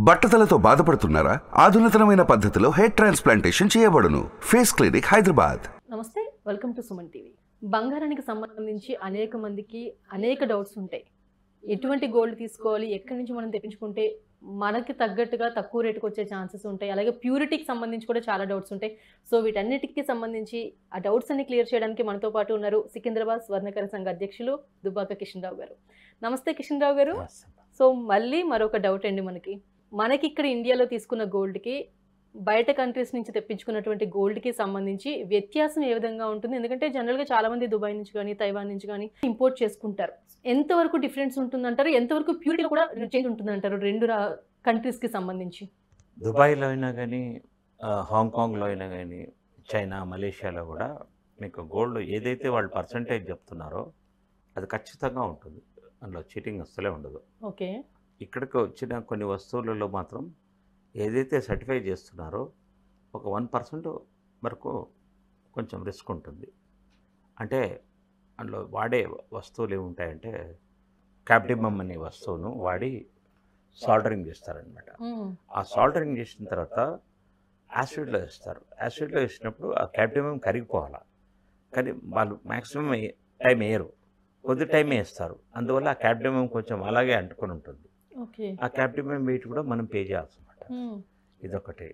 బట్టతలతో బాధపడుతున్నారా? ఆధునితనమైన పద్ధతిలో hair transplantation చేయబడును. Face clinic, Hyderabad. నమస్తే, వెల్కమ్ టు సుమన్ టీవీ. బంగారానికి సంబంధించి అనేక మందికి అనేక డౌట్స్ ఉంటాయి. ఎటువంటి గోల్డ్ తీసుకోవాలి, ఎక్కడి నుంచి మనం తెప్పించుకుంటే మనకి తగ్గట్టుగా తక్కువ రేటుకి వచ్చే ఛాన్సెస్ ఉంటాయి. అలాగే ప్యూరిటీకి సంబంధించి కూడా చాలా డౌట్స్ ఉంటాయి. సో వీటన్నిటికీ సంబంధించి ఆ డౌట్స్ అన్ని క్లియర్ చేయడానికి మనతో పాటు ఉన్నారు సికింద్రాబాద్ స్వర్ణకర సంఘ అధ్యక్షులు దుబ్బాక కిషన్ రావు గారు. నమస్తే కిషన్ రావు గారు. సో మళ్ళీ మరొక డౌట్ అండి, మనకి ఇక్కడ ఇండియాలో తీసుకున్న గోల్డ్కి బయట కంట్రీస్ నుంచి తెప్పించుకున్నటువంటి గోల్డ్కి సంబంధించి వ్యత్యాసం ఏ విధంగా ఉంటుంది? ఎందుకంటే జనరల్గా చాలా మంది దుబాయ్ నుంచి కానీ తైవాన్ నుంచి కానీ ఇంపోర్ట్ చేసుకుంటారు. ఎంతవరకు డిఫరెన్స్ ఉంటుందంటారు? ఎంతవరకు ప్యూరిటీ కూడా చేంజ్ ఉంటుందంటారు రెండు కంట్రీస్కి సంబంధించి? దుబాయ్లో అయినా కానీ, హాంకాంగ్లో అయినా కానీ, చైనా, మలేషియాలో కూడా మీకు గోల్డ్ ఏదైతే వాళ్ళు పర్సంటేజ్ చెప్తున్నారో అది ఖచ్చితంగా ఉంటుంది. అందులో చీటింగ్ అస్సలే ఉండదు. ఓకే. ఇక్కడికి వచ్చిన కొన్ని వస్తువులలో మాత్రం ఏదైతే సర్టిఫై చేస్తున్నారో ఒక 1% వరకు కొంచెం రిస్క్ ఉంటుంది. అంటే అందులో వాడే వస్తువులు ఏముంటాయంటే క్యాప్టిమమ్ అనే వస్తువును వాడి సాల్డరింగ్ చేస్తారనమాట. ఆ సాల్డరింగ్ చేసిన తర్వాత యాసిడ్లో వేస్తారు. యాసిడ్లో వేసినప్పుడు ఆ క్యాప్టిమమ్ కరిగిపోవాలి. కానీ వాళ్ళు మ్యాక్సిమం టైం వేయరు, కొద్ది టైం వేస్తారు. అందువల్ల ఆ క్యాప్టిమమ్ కొంచెం అలాగే అంటుకొని ఉంటుంది. ఆ క్యాప్టిమమ్ వెయిట్ కూడా మనం పే చేయాల్సి అనమాట. ఇదొకటి.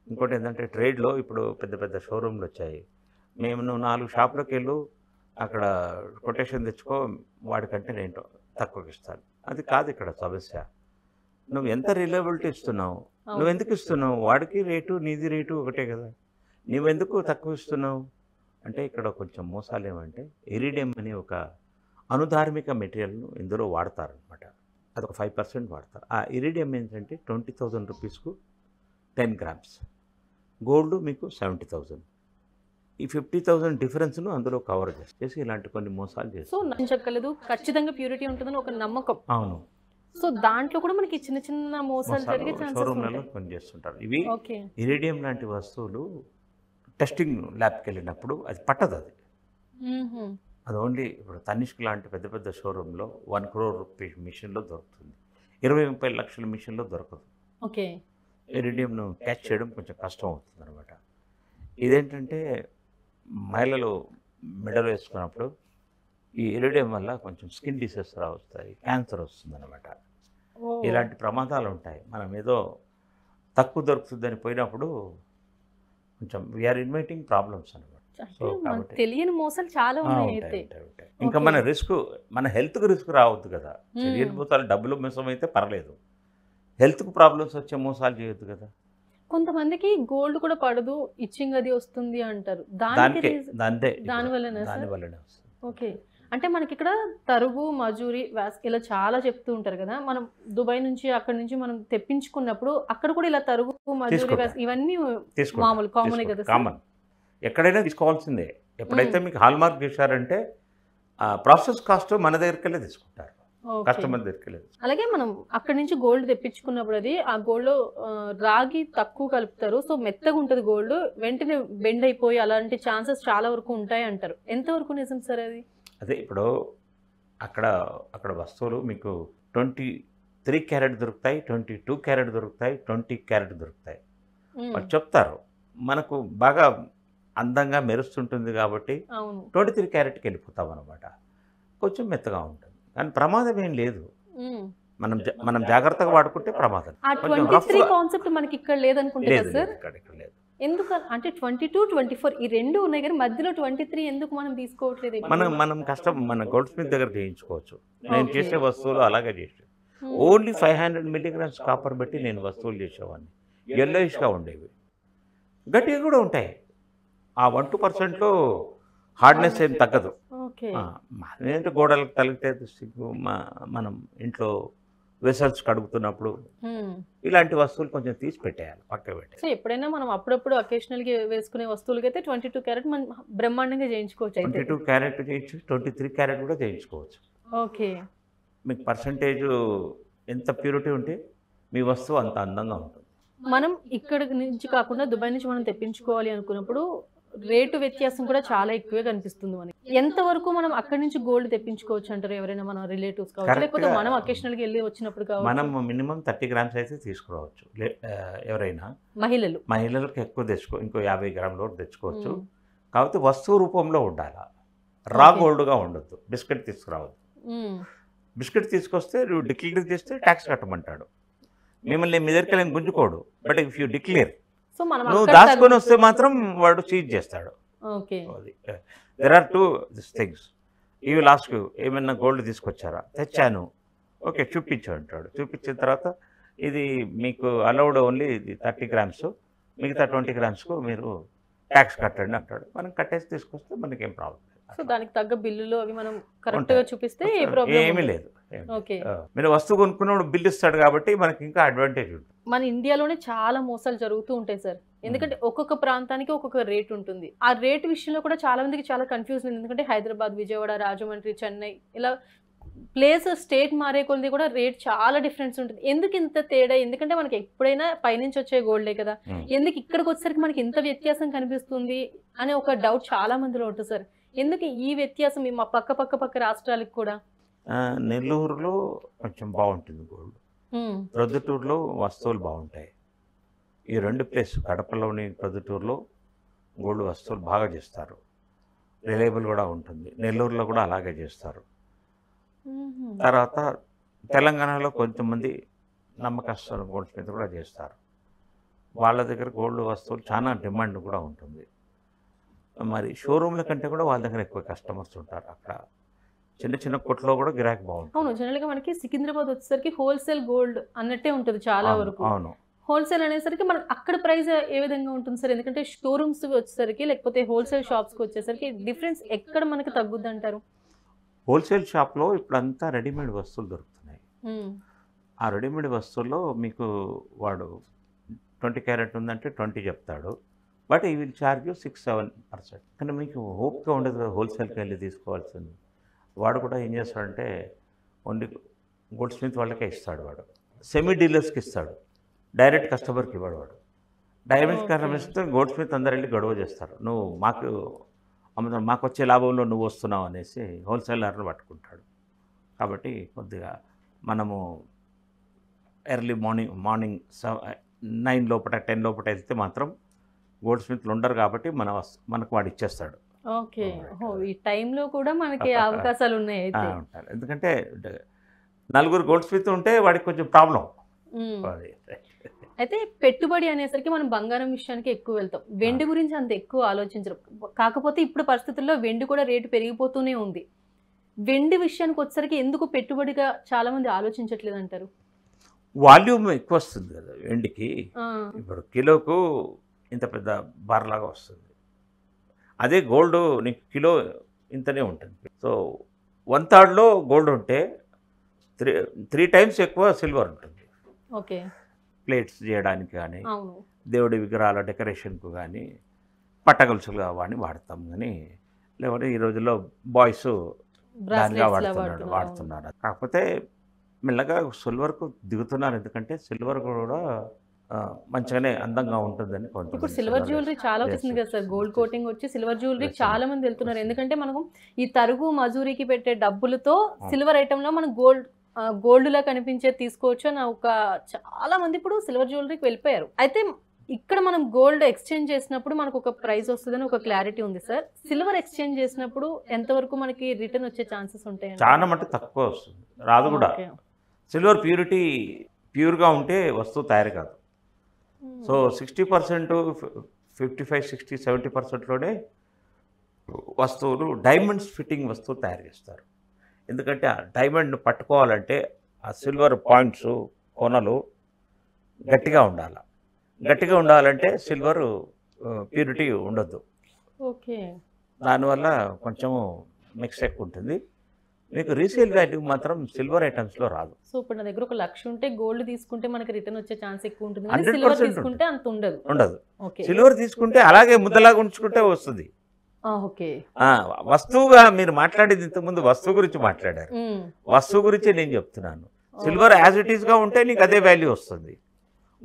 ఇంకోటి ఏంటంటే ట్రేడ్లో ఇప్పుడు పెద్ద పెద్ద షోరూమ్లు వచ్చాయి. నువ్వు 4 షాపులకు వెళ్ళు, అక్కడ కొటేషన్ తెచ్చుకో, వాడికంటే నేను తక్కువకి ఇస్తాను. అది కాదు ఇక్కడ సమస్య. నువ్వు ఎంత రిలయబిలిటీ ఇస్తున్నావు, నువ్వెందుకు ఇస్తున్నావు? వాడికి రేటు నీది రేటు ఒకటే కదా, నువ్వెందుకు తక్కువ ఇస్తున్నావు? అంటే ఇక్కడ కొంచెం మోసాలు ఏమంటే ఇరిడియం అనే ఒక అనుధార్మిక మెటీరియల్ను ఇందులో వాడతారనమాట. అదొక 5% వాడతారు. ఆ ఇరిడియం ఏంటంటే 20,000 రూపీస్కు 10 గ్రామ్స్, గోల్డ్ మీకు 70,000. ఈ 50,000 డిఫరెన్స్ను అందులో కవర్ చేసి ఇలాంటి కొన్ని మోసాలు చేస్తారు. సో నమ్మకలేదు, ఖచ్చితంగా ప్యూరిటీ ఉంటుందని ఒక నమ్మకం. అవును. సో దాంట్లో కూడా మనకి చిన్న చిన్న మోసాలు జరిగే ఛాన్సెస్ షోరూమ్లలో కొన్ని చేస్తుంటారు. ఇవి ఇరిడియం లాంటి వస్తువులు టెస్టింగ్ ల్యాబ్కి వెళ్ళినప్పుడు అది పట్టదు. అది ఓన్లీ ఇప్పుడు తనిష్క్ లాంటి పెద్ద పెద్ద షోరూంలో 1 crore రూపీస్ మిషన్లో దొరుకుతుంది. 20-30 లక్షల మిషన్లో దొరకదు. ఓకే. ఇరిడియంను క్యాచ్ చేయడం కొంచెం కష్టం అవుతుంది అనమాట. ఇదేంటంటే మహిళలు మెడలు వేసుకున్నప్పుడు ఈ ఇరిడియం వల్ల కొంచెం స్కిన్ డిసీజెస్ వస్తాయి, క్యాన్సర్ వస్తుంది అనమాట. ఇలాంటి ప్రమాదాలు ఉంటాయి. మనం ఏదో తక్కువ దొరుకుతుందని పోయినప్పుడు కొంచెం వీఆర్ ఇన్వైటింగ్ ప్రాబ్లమ్స్ అనమాట. తెలియని మోసాలు చాలా ఉన్నాయి. ఇంకా మన రిస్క్, మన హెల్త్కి రిస్క్ రావద్దు కదా. తెలియని మోసాలు డబ్బులు మోసం అయితే పర్లేదు, హెల్త్కు ప్రాబ్లమ్స్ వచ్చే మోసాలు చేయొద్దు కదా. కొంతమందికి గోల్డ్ కూడా పడదు, ఇచ్చింగ్ అది వస్తుంది అంటారు. దానివల్లనే వస్తుంది. ఓకే. అంటే మనకి ఇక్కడ తరుగు, మజూరి, ఇలా చాలా చెప్తూ ఉంటారు కదా. మనం దుబాయ్ నుంచి అక్కడ నుంచి మనం తెప్పించుకున్నప్పుడు అక్కడ కూడా ఇలా తరుగు, మజూరి, ఇవన్నీ మామూలు కామన్ కదా. కామన్, ఎక్కడైనా తీసుకోవాల్సిందే. ఎప్పుడైతే మీకు హాల్మార్క్ చేశారంటే ప్రాసెస్ కాస్ట్ మన దగ్గరికెళ్ళే తీసుకుంటారు, కస్టమర్ దగ్గరికి. అలాగే మనం అక్కడ నుంచి గోల్డ్ తెప్పించుకున్నప్పుడు అది ఆ గోల్డ్లో రాగి తక్కువ కలుపుతారు. సో మెత్తగా ఉంటుంది గోల్డ్, వెంటనే బెండ్ అయిపోయి అలాంటి ఛాన్సెస్ చాలా వరకు ఉంటాయి అంటారు. ఎంతవరకు నిజం సార్ అది? అదే ఇప్పుడు అక్కడ వస్తువులు మీకు 23 క్యారెట్ దొరుకుతాయి, 22 క్యారెట్ దొరుకుతాయి, 20 క్యారెట్ దొరుకుతాయి. వాళ్ళు చెప్తారు మనకు బాగా అందంగా మెరుస్తుంటుంది కాబట్టి 23 క్యారెట్కి వెళ్ళిపోతాం అనమాట. కొంచెం మెత్తగా ఉంటుంది, కానీ ప్రమాదం ఏం లేదు. మనం జాగ్రత్తగా వాడుకుంటే ప్రమాదం. కాన్సెప్ట్ మనకి ఇక్కడ లేదనుకుంటే సార్. లేదు. ఎందుకు అంటే 22, 24 ఈ రెండు ఉన్నాయి కానీ మధ్యలో 23 ఎందుకు మనం తీసుకోవట్లేదు? మనం కష్టం, మన గోల్డ్ స్మిత్ దగ్గర చేయించుకోవచ్చు. నేను చేసే వస్తువులు అలాగే చేసాను. ఓన్లీ 500 మిల్లీగ్రామ్స్ కాపర్ పెట్టి నేను వస్తువులు చేసేవాడిని. ఎల్లోయిష్గా ఉండేవి, గట్టిగా కూడా ఉంటాయి. ఆ 1-2%లో హార్డ్నెస్ ఏం తగ్గదు. ఏంటంటే గోడలకు తగిలితే మనం ఇంట్లో వెసల్స్ కడుగుతున్నప్పుడు ఇలాంటి వస్తువులు కొంచెం తీసి పెట్టేయాలి, పక్క పెట్టేయాలి. సో ఎప్పుడైనా మనం అప్పుడప్పుడు అకేషనల్గా వేసుకునే వస్తువులకి అయితే 22 క్యారెట్ మనం బ్రహ్మాండంగా చేయించుకోవచ్చు. 22 క్యారెట్ చేయొచ్చు, 23 క్యారెట్ కూడా చేయించుకోవచ్చు. ఓకే. మీకు పర్సంటేజ్ ఎంత ప్యూరిటీ ఉంటే మీ వస్తువు అంత అందంగా ఉంటుంది. మనం ఇక్కడ నుంచి కాకుండా దుబాయ్ నుంచి మనం తెప్పించుకోవాలి అనుకున్నప్పుడు రేటు వ్యత్యాసం కూడా చాలా ఎక్కువే కనిపిస్తుంది మనకి. ఎంతవరకు మనం అక్కడి నుంచి గోల్డ్ తెప్పించుకోవచ్చు అంటారు? ఎవరైనా మన రిలేటివ్స్ కావచ్చు, Correct లేకపోతే గా మనం అకేషనల్గా వెళ్ళి వచ్చినప్పుడు మనం కావచ్చు, మినిమం 30 గ్రామ్స్ అయితే తీసుకురావచ్చు. ఎవరైనా మహిళలు. మహిళలకు ఎక్కువ ఇంకో 50 గ్రాముల వరకు తెచ్చుకోవచ్చు. మ్మ్. కాకపోతే వస్తువు రూపంలో ఉండాలి, రా Okay. గోల్డ్గా ఉండొద్దు. బిస్కెట్ తీసుకురావద్దు. మ్మ్. బిస్కెట్ తీసుకొస్తే నువ్వు డిక్లేర్ చేస్తే ట్యాక్స్ కట్టమంటాడు. మిమ్మల్ని మీ దగ్గరికి వెళ్ళి గుంజుకోడు. But if you declare, so మనం నువ్వు అక్కడ దాచుకొని వస్తే మాత్రం వాడు సీజ్ చేస్తాడు. Okay. There are two things. He will ask you, ఏమైనా గోల్డ్ తీసుకొచ్చారా? తెచ్చాను. ఓకే, చూపించు అంటాడు. చూపించిన తర్వాత ఇది మీకు అలౌడ్ ఓన్లీ 30 గ్రామ్స్, మిగతా 20 గ్రామ్స్కు మీరు ట్యాక్స్ కట్టండి అంటాడు. మనం కట్టేసి తీసుకొస్తే మనకేం ప్రాబ్లం లేదు. సో దానికి తగ్గ బిల్లులు అవి మనం కరెక్ట్ గా ఉంటాయి. చూపిస్తే ఏ ప్రాబ్లం ఏమీ లేదు. ఓకే. మీరు వస్తువు కొనుక్కున్నప్పుడు బిల్ ఇస్తాడు కాబట్టి మనకి ఇంకా అడ్వాంటేజ్ ఉంటుంది. మన ఇండియాలోనే చాలా మోసాలు జరుగుతూ ఉంటాయి సార్. ఎందుకంటే ఒక్కొక్క ప్రాంతానికి ఒక్కొక్క రేట్ ఉంటుంది. ఆ రేట్ విషయంలో కూడా చాలా మందికి చాలా కన్ఫ్యూజన్ ఉంది. ఎందుకంటే హైదరాబాద్, విజయవాడ, రాజమండ్రి, చెన్నై ఇలా ప్లేస్ స్టేట్ మారే కొద్ది కూడా రేట్ చాలా డిఫరెన్స్ ఉంటుంది. ఎందుకు ఇంత తేడా? ఎందుకంటే మనకి ఎప్పుడైనా పైనుంచి వచ్చే గోల్డే కదా, ఎందుకు ఇక్కడికి వచ్చేసరికి మనకి ఇంత వ్యత్యాసం కనిపిస్తుంది అనే ఒక డౌట్ చాలా మందిలో ఉంటుంది సార్. ఎందుకు ఈ వ్యత్యాసం మా పక్క రాష్ట్రాలకు కూడా? నెల్లూరులో కొంచెం బాగుంటుంది గోల్డ్, ప్రొద్దుటూరులో వస్తువులు బాగుంటాయి. ఈ రెండు ప్లేస్, కడపలోని ప్రొద్దుటూరులో గోల్డ్ వస్తువులు బాగా చేస్తారు, రిలయబుల్ కూడా ఉంటుంది. నెల్లూరులో కూడా అలాగే చేస్తారు. తర్వాత తెలంగాణలో కొంతమంది నమ్మకస్తులు గోల్డ్ స్మిత్ కూడా చేస్తారు. వాళ్ళ దగ్గర గోల్డ్ వస్తువులు చాలా డిమాండ్ కూడా ఉంటుంది. మరి షోరూమ్ల కంటే కూడా వాళ్ళ దగ్గర ఎక్కువ కస్టమర్స్ ఉంటారు. అక్కడ చిన్న చిన్న కొట్లో కూడా గిరాకీ బాగుంటుంది. అవును, జనరల్గా మనకి సికింద్రాబాద్ వచ్చేసరికి హోల్సేల్ గోల్డ్ అన్నట్టే ఉంటుంది చాలా వరకు. అవును, హోల్సేల్ అనేసరికి మనకి అక్కడ ప్రైస్ ఏ విధంగా ఉంటుంది సార్? ఎందుకంటే షోరూమ్స్ వచ్చేసరికి లేకపోతే హోల్సేల్ షాప్స్కి వచ్చేసరికి డిఫరెన్స్ ఎక్కడ మనకి తగ్గుద్ది అంటారు? హోల్సేల్ షాప్లో ఇప్పుడంతా రెడీమేడ్ వస్తువులు దొరుకుతున్నాయి. ఆ రెడీమేడ్ వస్తువుల్లో మీకు వాడు 20 క్యారెట్ ఉందంటే 20 చెప్తాడు. బట్ ఈ విల్ ఛార్జ్ 6-7%. కానీ మీకు హోప్గా ఉండదు కదా హోల్సేల్కి వెళ్ళి తీసుకోవాల్సింది. వాడు కూడా ఏం చేస్తాడంటే ఓన్లీ గోల్డ్ స్మిత్ వాళ్ళకే ఇస్తాడు. వాడు సెమీ డీలర్స్కి ఇస్తాడు, డైరెక్ట్ కస్టమర్కి ఇవ్వడు. వాడు డైరెక్ట్ కస్టమర్ ఇస్తే గోల్డ్ స్మిత్ అందరు వెళ్ళి గొడవ చేస్తారు. నువ్వు మాకు వచ్చే లాభంలో నువ్వు వస్తున్నావు అనేసి హోల్సేలర్లు పట్టుకుంటాడు. కాబట్టి కొద్దిగా మనము ఎర్లీ మార్నింగ్ 9 లోపల 10 లోపల వెళ్తే మాత్రం గోల్డ్ స్మిత్లు ఉండరు కాబట్టి మనకు వాడు ఇచ్చేస్తాడు. ఓకే. ఈ టైంలో కూడా మనకి అవకాశాలు ఉన్నాయి అయితే. ఉంటారు. ఎందుకంటే 4 గోల్డ్ స్మిత్ ఉంటే వాడికి కొంచెం ప్రాబ్లం. అయితే పెట్టుబడి అనేసరికి మనం బంగారం విషయానికి ఎక్కువ వెళ్తాం, వెండి గురించి అంత ఎక్కువ ఆలోచించరు. కాకపోతే ఇప్పుడు పరిస్థితుల్లో వెండి కూడా రేటు పెరిగిపోతూనే ఉంది. వెండి విషయానికి వచ్చేసరికి ఎందుకు పెట్టుబడిగా చాలా మంది ఆలోచించట్లేదు అంటారు? వాల్యూమ్ ఎక్కువ వస్తుంది కదా వెండికి. ఇప్పుడు కిలోకు ఇంత పెద్ద బార్లాగా వస్తుంది. అదే గోల్డ్ నీకు కిలో ఇంతనే ఉంటుంది. సో 1/3లో గోల్డ్ ఉంటే 3 టైమ్స్ ఎక్కువ సిల్వర్ ఉంటుంది. ఓకే. ప్లేట్స్ చేయడానికి కానీ, అవును, దేవుడి విగ్రహాల డెకరేషన్కు కానీ, పట్టగొలుసులు కానీ వాడతాం. కానీ లేకపోతే ఈ రోజుల్లో బాయ్స్ దానిగా వాడుతున్నారు. కాకపోతే మెల్లగా సిల్వర్కు దిగుతున్నారు. ఎందుకంటే సిల్వర్ కూడా మంచిగానే అందంగా ఉంటుందని కొంచెం. ఇప్పుడు సిల్వర్ జ్యువెలరీ చాలా వచ్చింది కదా సార్, గోల్డ్ కోటింగ్ వచ్చి సిల్వర్ జ్యువెలరీ చాలా మంది వెళ్తున్నారు. ఎందుకంటే మనకు ఈ తరుగు మజూరీకి పెట్టే డబ్బులతో సిల్వర్ ఐటెంలో మనం గోల్డ్ లా కనిపించే తీసుకోవచ్చు అని చాలా మంది ఇప్పుడు సిల్వర్ జ్యువెలరీకి వెళ్ళిపోయారు. అయితే ఇక్కడ మనం గోల్డ్ ఎక్స్చేంజ్ చేసినప్పుడు మనకు ఒక ప్రైస్ వస్తుందని ఒక క్లారిటీ ఉంది సార్. సిల్వర్ ఎక్స్చేంజ్ చేసినప్పుడు ఎంతవరకు మనకి రిటర్న్ వచ్చే ఛాన్సెస్ ఉంటాయి? చాలా మటుకు తక్కువ వస్తుంది, రాదు కూడా. సిల్వర్ ప్యూర్గా ఉంటే వస్తువు తయారు కాదు. సో 60%, 55, 60, 70%లోనే వస్తువులు డైమండ్స్ ఫిట్టింగ్ వస్తువు తయారు చేస్తారు. ఎందుకంటే ఆ డైమండ్ను పట్టుకోవాలంటే ఆ సిల్వర్ పాయింట్స్ కొనలు గట్టిగా ఉండాలి. గట్టిగా ఉండాలంటే సిల్వర్ ప్యూరిటీ ఉండొద్దు. ఓకే. దానివల్ల కొంచెము మిక్స్ ఎక్కువ ఉంటుంది. మీకు రీసేల్ వాల్యూ మాత్రం సిల్వర్ ఐటమ్స్లో రాదు. సో ఇప్పుడు నా దగ్గర 1,00,000 ఉంటే గోల్డ్ తీసుకుంటే మనకి రిటర్న్ వచ్చే ఛాన్స్ ఎక్కువ ఉంటుంది, కానీ సిల్వర్ తీసుకుంటే అంత ఉండదు. సిల్వర్ తీసుకుంటే అలాగే ముద్దలాగా ఉంచుకుంటే వస్తుంది. ఓకే. వస్తువుగా మీరు మాట్లాడేది ఇంతకుముందు వస్తువు గురించి మాట్లాడారు. వస్తువు గురించి నేను చెప్తున్నాను. సిల్వర్ యాజ్ ఇట్ ఈస్గా ఉంటే నీకు అదే వాల్యూ వస్తుంది,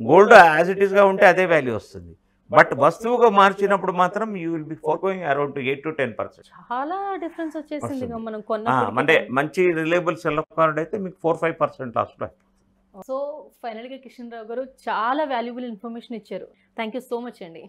గోల్డ్ యాజ్ ఇట్ ఈస్గా ఉంటే అదే వాల్యూ వస్తుంది. బట్ వస్తువుగా మార్చినప్పుడు మాత్రం you will be forgoing around 8 to 10%. చాలా డిఫరెన్స్ వచ్చేసింది వస్తుంది. ఇక మనం అంటే కొన్నప్పటికీ. మంచి రిలయబుల్ సెల్ కార్డ్ అయితే మీకు 4-5% లాస్ట్లో. సో ఫైనల్గా కిషన్ రావు గారు చాలా వాల్యుబుల్ ఇన్ఫర్మేషన్ ఇచ్చారు. థ్యాంక్ యూ సో మచ్ అండి.